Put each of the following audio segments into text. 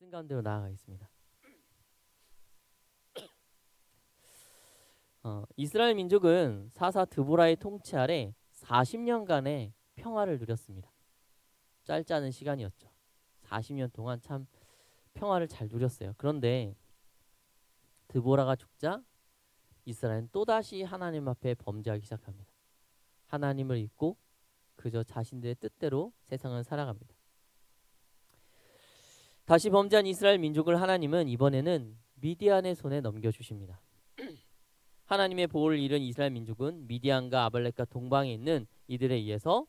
말씀 가운데로 나아가겠습니다. 이스라엘 민족은 사사 드보라의 통치 아래 40년간의 평화를 누렸습니다. 짧지 않은 시간이었죠. 40년 동안 참 평화를 잘 누렸어요. 그런데 드보라가 죽자 이스라엘은 또다시 하나님 앞에 범죄하기 시작합니다. 하나님을 잊고 그저 자신들의 뜻대로 세상을 살아갑니다. 다시 범죄한 이스라엘 민족을 하나님은 이번에는 미디안의 손에 넘겨주십니다. 하나님의 보호를 잃은 이스라엘 민족은 미디안과 아말렉과 동방에 있는 이들에 의해서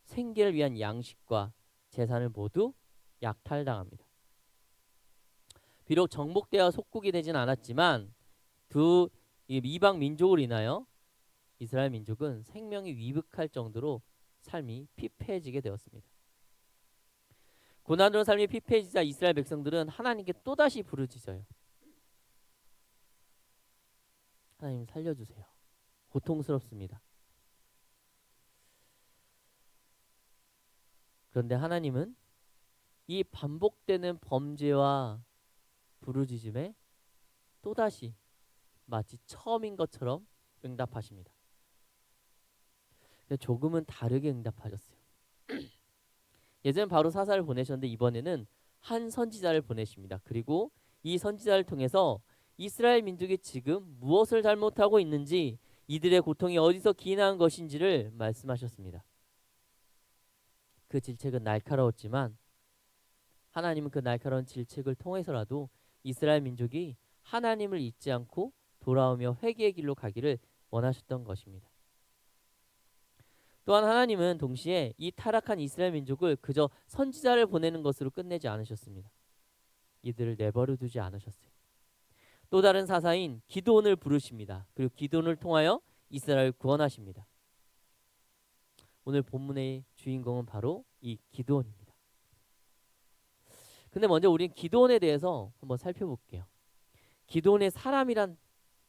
생계를 위한 양식과 재산을 모두 약탈당합니다. 비록 정복되어 속국이 되진 않았지만 두 이방 민족을 인하여 이스라엘 민족은 생명이 위급할 정도로 삶이 피폐해지게 되었습니다. 고난으로 삶이 피폐해지자 이스라엘 백성들은 하나님께 또다시 부르짖어요. 하나님 살려주세요. 고통스럽습니다. 그런데 하나님은 이 반복되는 범죄와 부르짖음에 또다시 마치 처음인 것처럼 응답하십니다. 조금은 다르게 응답하셨어요. 예전엔 바로 사사를 보내셨는데 이번에는 한 선지자를 보내십니다. 그리고 이 선지자를 통해서 이스라엘 민족이 지금 무엇을 잘못하고 있는지, 이들의 고통이 어디서 기인한 것인지를 말씀하셨습니다. 그 질책은 날카로웠지만 하나님은 그 날카로운 질책을 통해서라도 이스라엘 민족이 하나님을 잊지 않고 돌아오며 회개의 길로 가기를 원하셨던 것입니다. 또한 하나님은 동시에 이 타락한 이스라엘 민족을 그저 선지자를 보내는 것으로 끝내지 않으셨습니다. 이들을 내버려 두지 않으셨어요. 또 다른 사사인 기드온을 부르십니다. 그리고 기드온을 통하여 이스라엘을 구원하십니다. 오늘 본문의 주인공은 바로 이 기드온입니다. 근데 먼저 우리는 기드온에 대해서 한번 살펴볼게요. 기드온의 사람이란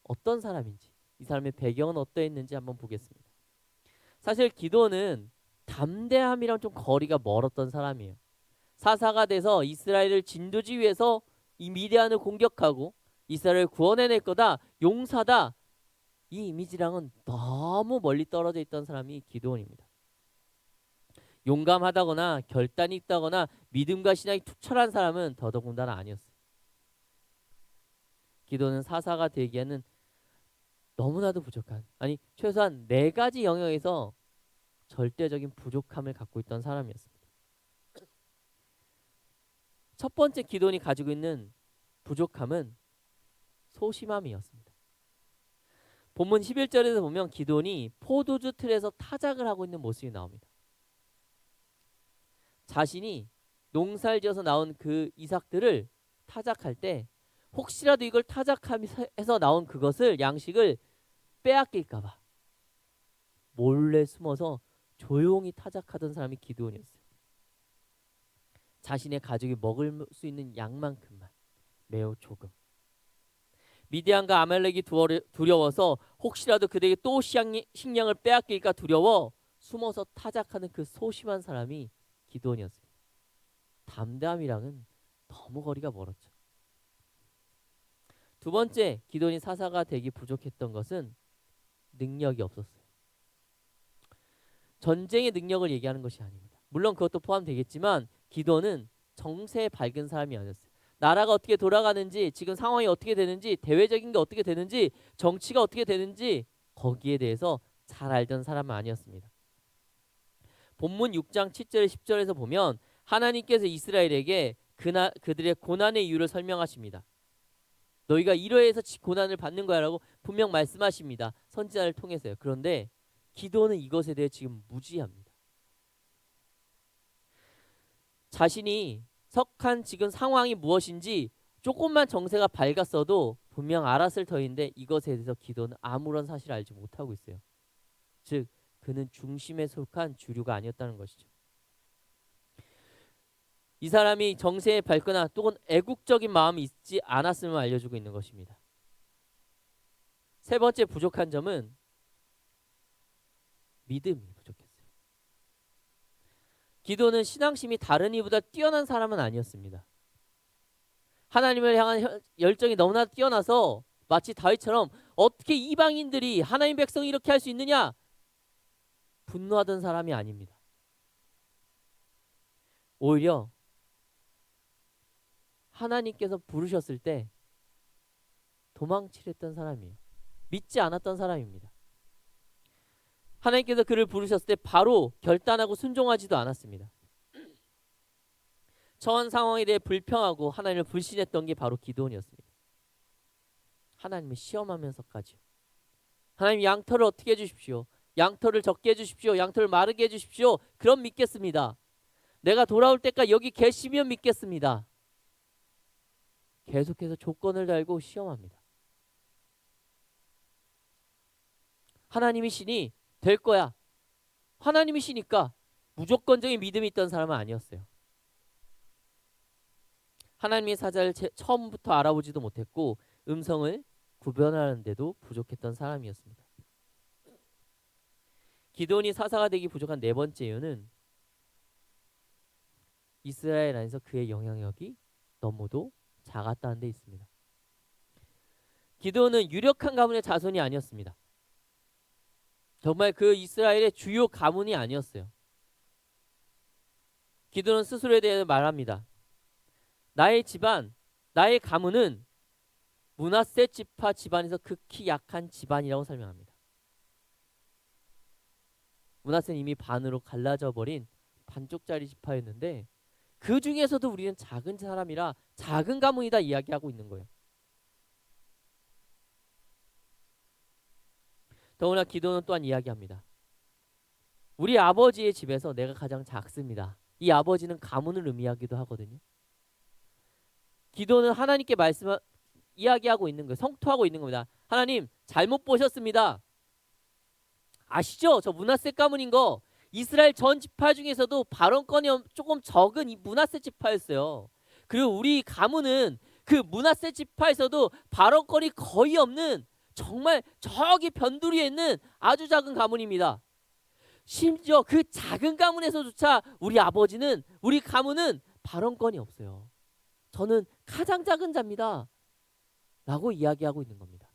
어떤 사람인지, 이 사람의 배경은 어떠했는지 한번 보겠습니다. 사실 기드온은 담대함이랑 좀 거리가 멀었던 사람이에요. 사사가 돼서 이스라엘을 진두지 위해서 이 미디안을 공격하고 이스라엘을 구원해낼 거다, 용사다, 이 이미지랑은 너무 멀리 떨어져 있던 사람이 기드온입니다. 용감하다거나 결단이 있다거나 믿음과 신앙이 투철한 사람은 더더군다나 아니었어요. 기드온은 사사가 되기에는 너무나도 부족한, 아니 최소한 4가지 영역에서 절대적인 부족함을 갖고 있던 사람이었습니다. 첫 번째 기드온이 가지고 있는 부족함은 소심함이었습니다. 본문 11절에서 보면 기드온이 포도주 틀에서 타작을 하고 있는 모습이 나옵니다. 자신이 농사를 지어서 나온 그 이삭들을 타작할 때 혹시라도 이걸 타작해서 나온 그것을, 양식을 빼앗길까봐 몰래 숨어서 조용히 타작하던 사람이 기드온이었어요. 자신의 가족이 먹을 수 있는 양만큼만, 매우 조금. 미디안과 아말렉이 두려워서 혹시라도 그들에게 또 식량을 빼앗길까 두려워 숨어서 타작하는 그 소심한 사람이 기드온이었습니다. 담대함이랑은 너무 거리가 멀었죠. 두 번째, 기드온이 사사가 되기 부족했던 것은 능력이 없었어요. 전쟁의 능력을 얘기하는 것이 아닙니다. 물론 그것도 포함되겠지만 기드온은 정세에 밝은 사람이 아니었어요. 나라가 어떻게 돌아가는지, 지금 상황이 어떻게 되는지, 대외적인 게 어떻게 되는지, 정치가 어떻게 되는지 거기에 대해서 잘 알던 사람은 아니었습니다. 본문 6장 7절 10절에서 보면 하나님께서 이스라엘에게 그들의 고난의 이유를 설명하십니다. 너희가 이러해서 고난을 받는 거야 라고 분명 말씀하십니다. 선지자를 통해서요. 그런데 기드온은 이것에 대해 지금 무지합니다. 자신이 속한 지금 상황이 무엇인지 조금만 정세가 밝았어도 분명 알았을 터인데 이것에 대해서 기드온은 아무런 사실을 알지 못하고 있어요. 즉 그는 중심에 속한 주류가 아니었다는 것이죠. 이 사람이 정세에 밝거나 또는 애국적인 마음이 있지 않았음을 알려주고 있는 것입니다. 세 번째 부족한 점은 믿음이 부족했어요. 기도는 신앙심이 다른 이보다 뛰어난 사람은 아니었습니다. 하나님을 향한 열정이 너무나 뛰어나서 마치 다윗처럼 어떻게 이방인들이 하나님 백성이 이렇게 할 수 있느냐 분노하던 사람이 아닙니다. 오히려 하나님께서 부르셨을 때 도망치랬던 사람이에요. 믿지 않았던 사람입니다. 하나님께서 그를 부르셨을 때 바로 결단하고 순종하지도 않았습니다. 처한 상황에 대해 불평하고 하나님을 불신했던 게 바로 기드온이었습니다. 하나님을 시험하면서까지요. 하나님 양털을 어떻게 해주십시오. 양털을 적게 해주십시오. 양털을 마르게 해주십시오. 그럼 믿겠습니다. 내가 돌아올 때까지 여기 계시면 믿겠습니다. 계속해서 조건을 달고 시험합니다. 하나님이시니 될 거야. 하나님이시니까 무조건적인 믿음이 있던 사람은 아니었어요. 하나님의 사자를 처음부터 알아보지도 못했고 음성을 구별하는데도 부족했던 사람이었습니다. 기드온이 사사가 되기 부족한 네 번째 이유는 이스라엘 안에서 그의 영향력이 너무도 작았다는 데 있습니다. 기드온은 유력한 가문의 자손이 아니었습니다. 정말 그 이스라엘의 주요 가문이 아니었어요. 기드온은 스스로에 대해 말합니다. 나의 집안, 나의 가문은 므낫세 지파 집안에서 극히 약한 집안이라고 설명합니다. 므낫세는 이미 반으로 갈라져 버린 반쪽짜리 지파였는데 그 중에서도 우리는 작은 사람이라 작은 가문이다 이야기하고 있는 거예요. 더구나 기도는 또한 이야기합니다. 우리 아버지의 집에서 내가 가장 작습니다. 이 아버지는 가문을 의미하기도 하거든요. 기도는 하나님께 이야기하고 있는 거예요. 성토하고 있는 겁니다. 하나님 잘못 보셨습니다. 아시죠? 저 므낫세 가문인 거 이스라엘 전 지파 중에서도 발언권이 조금 적은 이 므낫세 지파였어요. 그리고 우리 가문은 그 므낫세 지파에서도 발언권이 거의 없는 정말 저기 변두리에 있는 아주 작은 가문입니다. 심지어 그 작은 가문에서조차 우리 가문은 발언권이 없어요. 저는 가장 작은 자입니다. 라고 이야기하고 있는 겁니다.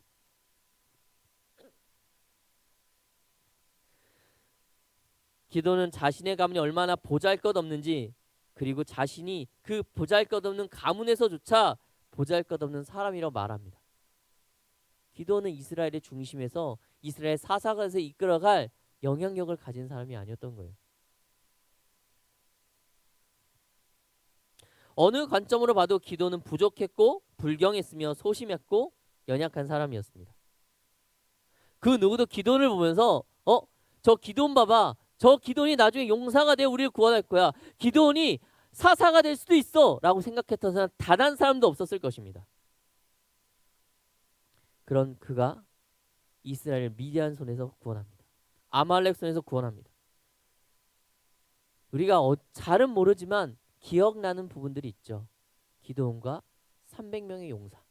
기도는 자신의 가문이 얼마나 보잘것없는지 그리고 자신이 그 보잘것없는 가문에서조차 보잘것없는 사람이라고 말합니다. 기도는 이스라엘의 중심에서 이스라엘 사사가에서 이끌어갈 영향력을 가진 사람이 아니었던 거예요. 어느 관점으로 봐도 기도는 부족했고 불경했으며 소심했고 연약한 사람이었습니다. 그 누구도 기도를 보면서 저 기도원 봐봐. 저 기도원이 나중에 용사가 되어 우리를 구원할 거야. 기도원이 사사가 될 수도 있어 라고 생각했던 사람 단 한 사람도 없었을 것입니다. 그런 그가 이스라엘을 미디안 손에서 구원합니다. 아말렉 손에서 구원합니다. 우리가 잘은 모르지만 기억나는 부분들이 있죠. 기드온과 300명의 용사.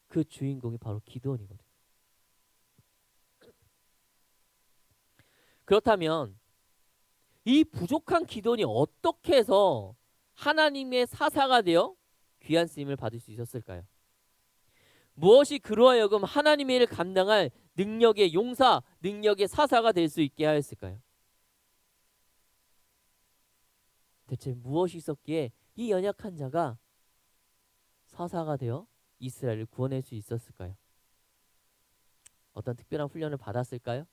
그 주인공이 바로 기드온이거든요. 그렇다면 이 부족한 기드온이 어떻게 해서 하나님의 사사가 되어 귀한 쓰임을 받을 수 있었을까요? 무엇이 그로 하여금 하나님의 일을 감당할 능력의 용사, 능력의 사사가 될 수 있게 하였을까요? 대체 무엇이 있었기에 이 연약한 자가 사사가 되어 이스라엘을 구원할 수 있었을까요? 어떤 특별한 훈련을 받았을까요?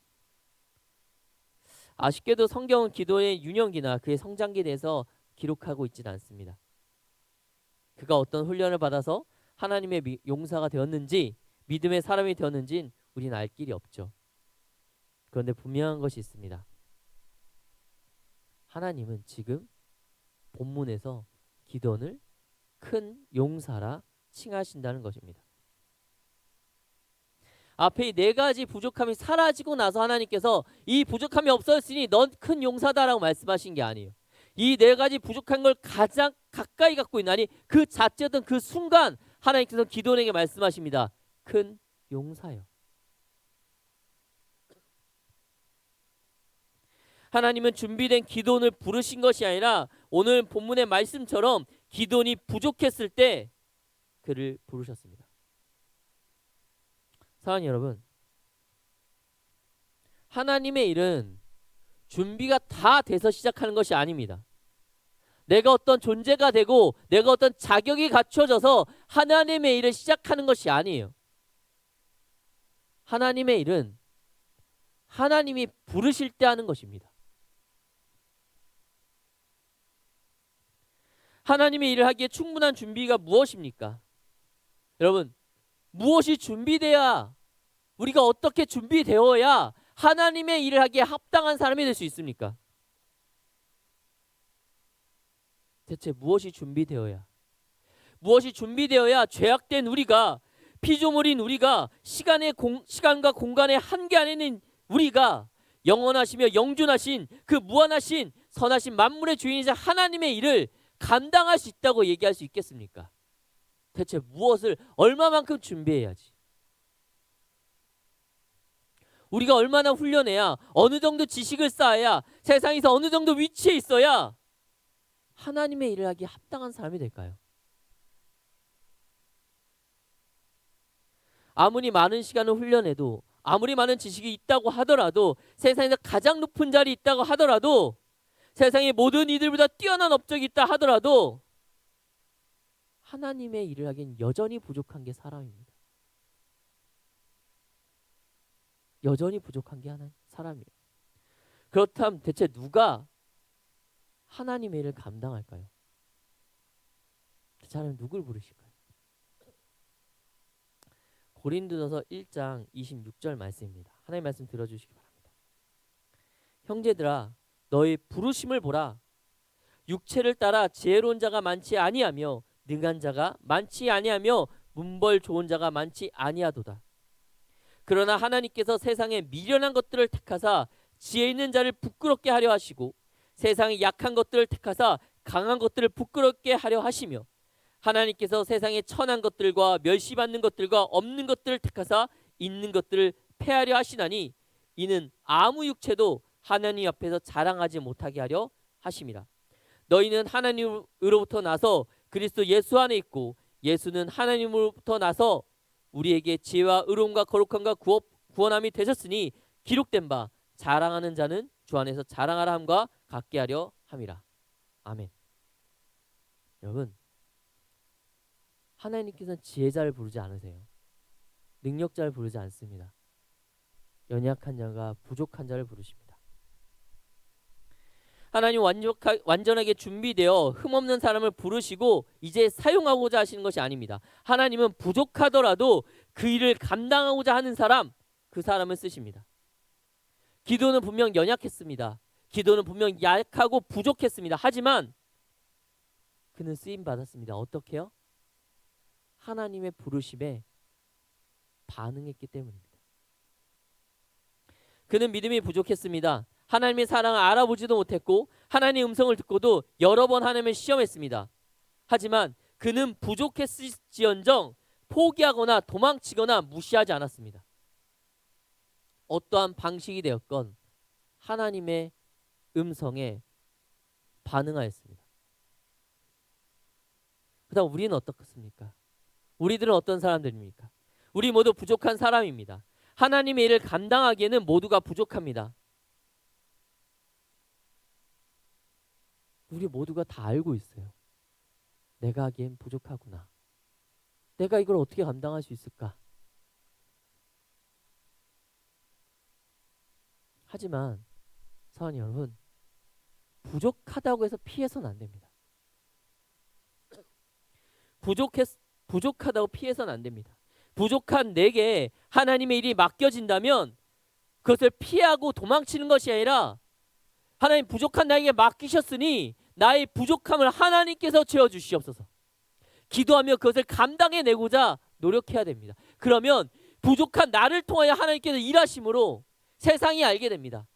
아쉽게도 성경은 기도의 유년기나 그의 성장기에 대해서 기록하고 있지는 않습니다. 그가 어떤 훈련을 받아서 하나님의 용사가 되었는지 믿음의 사람이 되었는지는 우리는 알 길이 없죠. 그런데 분명한 것이 있습니다. 하나님은 지금 본문에서 기드온을 큰 용사라 칭하신다는 것입니다. 앞에 이 네 가지 부족함이 사라지고 나서 하나님께서 이 부족함이 없어졌으니 넌 큰 용사다라고 말씀하신 게 아니에요. 이 네 가지 부족한 걸 가장 가까이 갖고 있나니 그 자체였던 그 순간 하나님께서 기드온에게 말씀하십니다. 큰 용사요. 하나님은 준비된 기도원을 부르신 것이 아니라 오늘 본문의 말씀처럼 기도원이 부족했을 때 그를 부르셨습니다. 사랑하는 여러분, 하나님의 일은 준비가 다 돼서 시작하는 것이 아닙니다. 내가 어떤 존재가 되고 내가 어떤 자격이 갖춰져서 하나님의 일을 시작하는 것이 아니에요. 하나님의 일은 하나님이 부르실 때 하는 것입니다. 하나님의 일을 하기에 충분한 준비가 무엇입니까? 여러분, 무엇이 준비돼야, 우리가 어떻게 준비되어야 하나님의 일을 하기에 합당한 사람이 될 수 있습니까? 대체 무엇이 준비되어야 죄악된 우리가, 피조물인 우리가, 시간과 공간의 한계 안에 있는 우리가 영원하시며 영존하신 그 무한하신 선하신 만물의 주인이자 하나님의 일을 감당할 수 있다고 얘기할 수 있겠습니까? 대체 무엇을 얼마만큼 준비해야지? 우리가 얼마나 훈련해야, 어느 정도 지식을 쌓아야, 세상에서 어느 정도 위치에 있어야 하나님의 일을 하기에 합당한 사람이 될까요? 아무리 많은 시간을 훈련해도, 아무리 많은 지식이 있다고 하더라도, 세상에서 가장 높은 자리에 있다고 하더라도, 세상의 모든 이들보다 뛰어난 업적이 있다 하더라도 하나님의 일을 하기엔 여전히 부족한 게 사람입니다. 여전히 부족한 게 사람이에요. 그렇다면 대체 누가 하나님의 일을 감당할까요? 대체 하나님 누굴 부르실까요? 고린도전서 1장 26절 말씀입니다. 하나님 말씀 들어주시기 바랍니다. 형제들아, 너희 부르심을 보라. 육체를 따라 지혜로운 자가 많지 아니하며 능한 자가 많지 아니하며 문벌 좋은 자가 많지 아니하도다. 그러나 하나님께서 세상에 미련한 것들을 택하사 지혜 있는 자를 부끄럽게 하려 하시고 세상에 약한 것들을 택하사 강한 것들을 부끄럽게 하려 하시며 하나님께서 세상에 천한 것들과 멸시받는 것들과 없는 것들을 택하사 있는 것들을 패하려 하시나니 이는 아무 육체도 하나님 앞에서 자랑하지 못하게 하려 하심이라. 너희는 하나님으로부터 나서 그리스도 예수 안에 있고 예수는 하나님으로부터 나서 우리에게 지혜와 의로움과 거룩함과 구원함이 되셨으니 기록된 바 자랑하는 자는 주 안에서 자랑하라 함과 같게 하려 함이라. 아멘. 여러분, 하나님께서는 지혜자를 부르지 않으세요. 능력자를 부르지 않습니다. 연약한 자가 부족한 자를 부르십니다. 하나님 완전하게 준비되어 흠없는 사람을 부르시고 이제 사용하고자 하시는 것이 아닙니다. 하나님은 부족하더라도 그 일을 감당하고자 하는 사람, 그 사람을 쓰십니다. 기도는 분명 연약했습니다. 기도는 분명 약하고 부족했습니다. 하지만 그는 쓰임 받았습니다. 어떻게요? 하나님의 부르심에 반응했기 때문입니다. 그는 믿음이 부족했습니다. 하나님의 사랑을 알아보지도 못했고 하나님의 음성을 듣고도 여러 번 하나님을 시험했습니다. 하지만 그는 부족했을지언정 포기하거나 도망치거나 무시하지 않았습니다. 어떠한 방식이 되었건 하나님의 음성에 반응하였습니다. 그다음 우리는 어떻겠습니까? 우리들은 어떤 사람들입니까? 우리 모두 부족한 사람입니다. 하나님의 일을 감당하기에는 모두가 부족합니다. 우리 모두가 다 알고 있어요. 내가 하기엔 부족하구나. 내가 이걸 어떻게 감당할 수 있을까? 하지만 사랑하는 여러분, 부족하다고 해서 피해서는 안 됩니다. 부족하다고 피해서는 안 됩니다. 부족한 내게 하나님의 일이 맡겨진다면 그것을 피하고 도망치는 것이 아니라 하나님 부족한 나에게 맡기셨으니 나의 부족함을 하나님께서 채워주시옵소서. 기도하며 그것을 감당해내고자 노력해야 됩니다. 그러면 부족한 나를 통하여 하나님께서 일하심으로 세상이 알게 됩니다.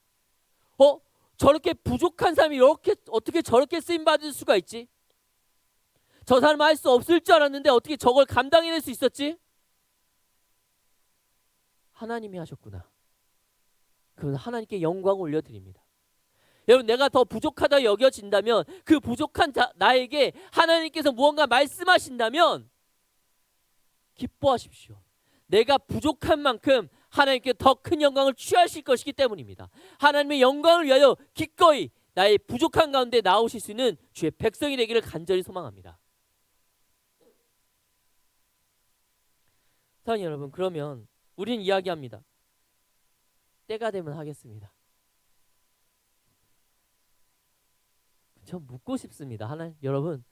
저렇게 부족한 사람이 어떻게 저렇게 쓰임받을 수가 있지? 저 사람은 할 수 없을 줄 알았는데 어떻게 저걸 감당해낼 수 있었지? 하나님이 하셨구나. 그러면 하나님께 영광을 올려드립니다. 여러분, 내가 더 부족하다 여겨진다면, 그 부족한 나에게 하나님께서 무언가 말씀하신다면 기뻐하십시오. 내가 부족한 만큼 하나님께 더 큰 영광을 취하실 것이기 때문입니다. 하나님의 영광을 위하여 기꺼이 나의 부족한 가운데 나오실 수 있는 주의 백성이 되기를 간절히 소망합니다. 사랑하는 여러분, 그러면 우리는 이야기합니다. 때가 되면 하겠습니다. 전 묻고 싶습니다. 여러분,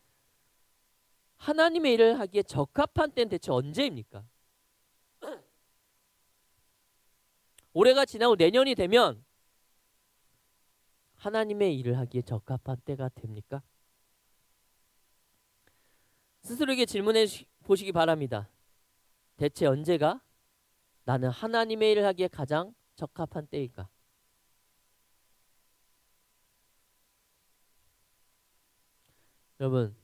하나님의 일을 하기에 적합한 때는 대체 언제입니까? 올해가 지나고 내년이 되면 하나님의 일을 하기에 적합한 때가 됩니까? 스스로에게 질문해 보시기 바랍니다. 대체 언제가 나는 하나님의 일을 하기에 가장 적합한 때일까? 여러분,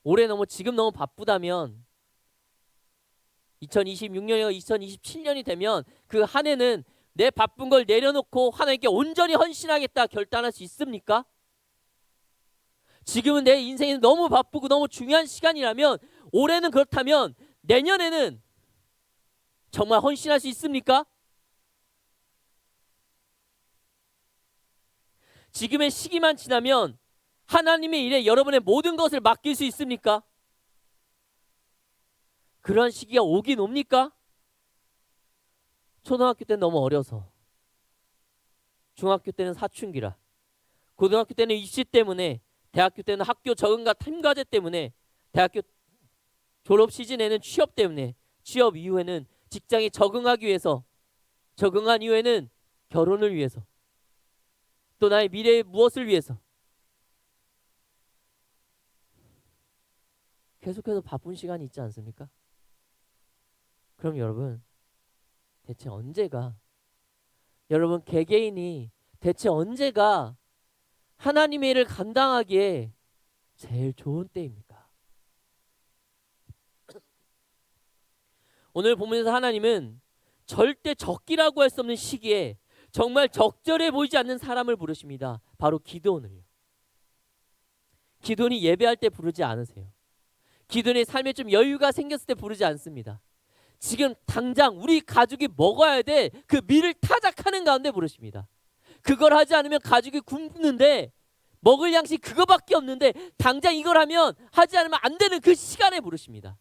올해 지금 너무 바쁘다면 2026년이나 2027년이 되면 그 한 해는 내 바쁜 걸 내려놓고 하나님께 온전히 헌신하겠다 결단할 수 있습니까? 지금은 내 인생이 너무 바쁘고 너무 중요한 시간이라면, 올해는 그렇다면 내년에는 정말 헌신할 수 있습니까? 지금의 시기만 지나면 하나님의 일에 여러분의 모든 것을 맡길 수 있습니까? 그런 시기가 오긴 옵니까? 초등학교 때는 너무 어려서, 중학교 때는 사춘기라, 고등학교 때는 입시 때문에, 대학교 때는 학교 적응과 탐과제 때문에, 대학교 졸업 시즌에는 취업 때문에, 취업 이후에는 직장에 적응하기 위해서, 적응한 이후에는 결혼을 위해서, 또 나의 미래의 무엇을 위해서 계속해서 바쁜 시간이 있지 않습니까? 그럼 여러분, 대체 언제가, 여러분 개개인이 대체 언제가 하나님의 일을 감당하기에 제일 좋은 때입니까? 오늘 본문에서 하나님은 절대 적기라고 할 수 없는 시기에 정말 적절해 보이지 않는 사람을 부르십니다. 바로 기드온을요. 기드온이 예배할 때 부르지 않으세요. 기드온의 삶에 좀 여유가 생겼을 때 부르지 않습니다. 지금 당장 우리 가족이 먹어야 돼, 그 밀을 타작하는 가운데 부르십니다. 그걸 하지 않으면 가족이 굶는데, 먹을 양식 그거밖에 없는데 당장 이걸 하지 않으면 안 되는 그 시간에 부르십니다.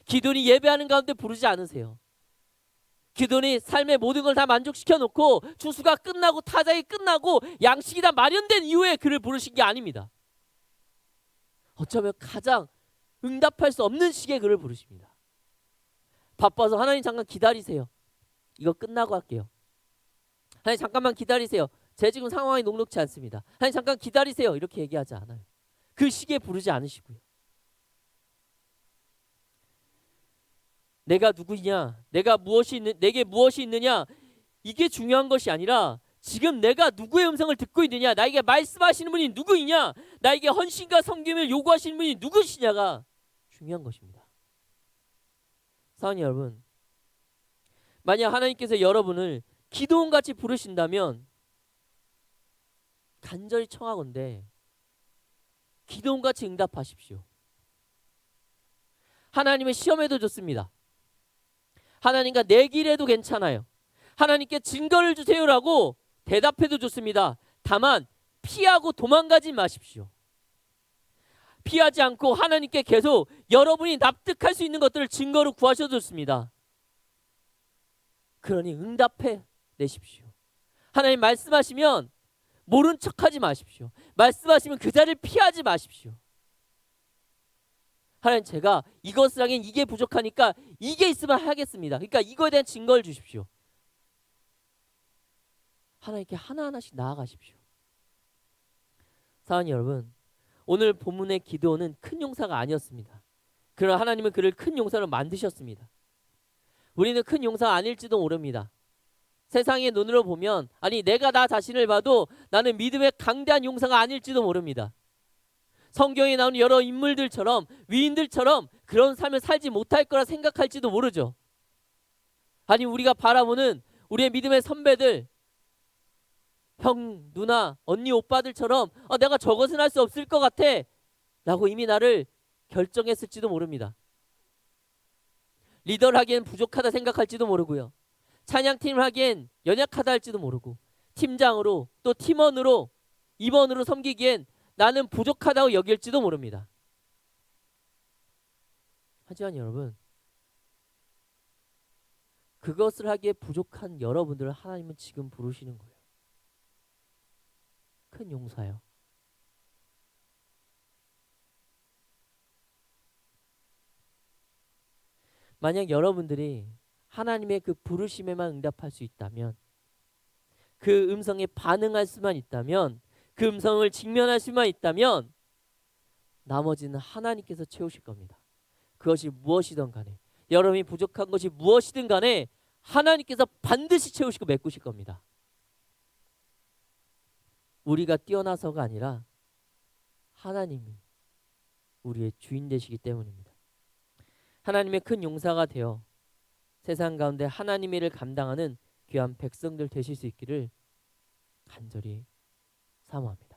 기드온이 예배하는 가운데 부르지 않으세요. 기드온이 삶의 모든 걸 다 만족시켜 놓고 추수가 끝나고 타작이 끝나고 양식이 다 마련된 이후에 그를 부르신 게 아닙니다. 어쩌면 가장 응답할 수 없는 시기에 그를 부르십니다. 바빠서 하나님 잠깐 기다리세요. 이거 끝나고 할게요. 하나님 잠깐만 기다리세요. 제 지금 상황이 녹록지 않습니다. 하나님 잠깐 기다리세요. 이렇게 얘기하지 않아요. 그 시기에 부르지 않으시고요. 내가 누구냐, 내게 무엇이 있느냐, 이게 중요한 것이 아니라 지금 내가 누구의 음성을 듣고 있느냐, 나에게 말씀하시는 분이 누구이냐, 나에게 헌신과 섬김을 요구하시는 분이 누구시냐가 중요한 것입니다. 사랑하는 여러분, 만약 하나님께서 여러분을 기드온같이 부르신다면 간절히 청하건대 기드온같이 응답하십시오. 하나님의 시험에도 좋습니다. 하나님과 내기해도 괜찮아요. 하나님께 증거를 주세요라고 대답해도 좋습니다. 다만 피하고 도망가지 마십시오. 피하지 않고 하나님께 계속 여러분이 납득할 수 있는 것들을 증거로 구하셔도 좋습니다. 그러니 응답해 내십시오. 하나님 말씀하시면 모른 척하지 마십시오. 말씀하시면 그 자리를 피하지 마십시오. 하나님, 제가 이것을 하긴 이게 부족하니까 이게 있으면 하겠습니다. 그러니까 이거에 대한 증거를 주십시오. 하나님께 하나하나씩 나아가십시오. 사랑하는 여러분, 오늘 본문의 기드온은 큰 용사가 아니었습니다. 그러나 하나님은 그를 큰 용사로 만드셨습니다. 우리는 큰 용사가 아닐지도 모릅니다. 세상의 눈으로 보면, 아니 내가 나 자신을 봐도 나는 믿음의 강대한 용사가 아닐지도 모릅니다. 성경에 나오는 여러 인물들처럼, 위인들처럼 그런 삶을 살지 못할 거라 생각할지도 모르죠. 아니 우리가 바라보는 우리의 믿음의 선배들, 형, 누나, 언니, 오빠들처럼 내가 저것은 할 수 없을 것 같아 라고 이미 나를 결정했을지도 모릅니다. 리더를 하기엔 부족하다 생각할지도 모르고요. 찬양팀을 하기엔 연약하다 할지도 모르고, 팀장으로 또 팀원으로 임원으로 섬기기엔 나는 부족하다고 여길지도 모릅니다. 하지만 여러분, 그것을 하기에 부족한 여러분들을 하나님은 지금 부르시는 거예요. 큰 용사요. 만약 여러분들이 하나님의 그 부르심에만 응답할 수 있다면, 그 음성에 반응할 수만 있다면, 그 음성을 직면할 수만 있다면 나머지는 하나님께서 채우실 겁니다. 그것이 무엇이든 간에, 여러분이 부족한 것이 무엇이든 간에 하나님께서 반드시 채우시고 메꾸실 겁니다. 우리가 뛰어나서가 아니라 하나님이 우리의 주인 되시기 때문입니다. 하나님의 큰 용사가 되어 세상 가운데 하나님의 일을 감당하는 귀한 백성들 되실 수 있기를 간절히 사모합니다.